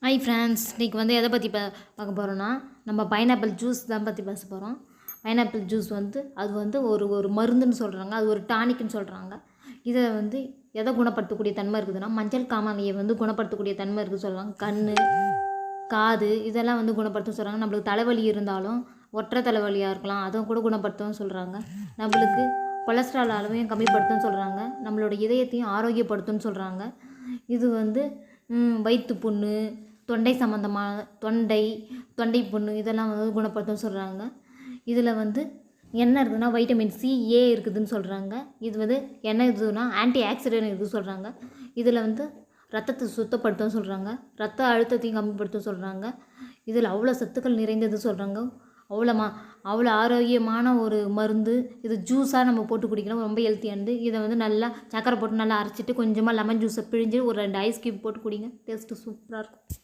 Hi friends, இன்றைக்கி வந்து எதை பற்றி பார்க்க போகிறோன்னா, நம்ம பைனாப்பிள் ஜூஸ் தான் பற்றி பேச போகிறோம். பைனாப்பிள் ஜூஸ் வந்து அது வந்து ஒரு மருந்துன்னு சொல்கிறாங்க, அது ஒரு டானிக்னு சொல்கிறாங்க. இதை வந்து எதை குணப்படுத்தக்கூடிய தன்மை இருக்குதுன்னா, மஞ்சள் காமாலையை வந்து குணப்படுத்தக்கூடிய தன்மை இருக்குது சொல்கிறாங்க. கண், காது இதெல்லாம் வந்து குணப்படுத்தும் சொல்கிறாங்க. நம்மளுக்கு தலைவலி இருந்தாலும் ஒற்றை தலைவலியாக இருக்கலாம், அதுவும் கூட குணப்படுத்தும்னு சொல்கிறாங்க. நம்மளுக்கு கொலஸ்ட்ரால் அளவையும் கம்மிப்படுத்தும்னு சொல்கிறாங்க. நம்மளோட இதயத்தையும் ஆரோக்கியப்படுத்தும்னு சொல்கிறாங்க. இது வந்து வயிற்று புண்ணு, தொண்டை சம்மந்தமான தொண்டை புண்ணு இதெல்லாம் வந்து குணப்படுத்தும்னு சொல்கிறாங்க. இதில் வந்து என்ன இருக்குதுன்னா, வைட்டமின் சி, ஏ இருக்குதுன்னு சொல்கிறாங்க. இது வந்து என்ன இருக்குதுன்னா, ஆன்டி ஆக்சிடென்ட் இருக்குது சொல்கிறாங்க. இதில் வந்து ரத்தத்தை சுத்தப்படுத்தும் சொல்கிறாங்க, ரத்த அழுத்தத்தையும் கம்மிப்படுத்தும் சொல்கிறாங்க. இதில் அவ்வளோ சத்துக்கள் நிறைந்தது சொல்கிறாங்க. அவ்வளோ ஆரோக்கியமான ஒரு மருந்து. இது ஜூஸாக நம்ம போட்டு குடிக்கலாம், ரொம்ப ஹெல்த்தியானது. இதை வந்து நல்லா சக்கரை போட்டு நல்லா அரைச்சிட்டு கொஞ்சமாக லெமன் ஜூஸை பிழிஞ்சு ஒரு 2 ஐஸ் க்யூப் போட்டு குடிங்க, டேஸ்ட்டு சூப்பராக இருக்கும்.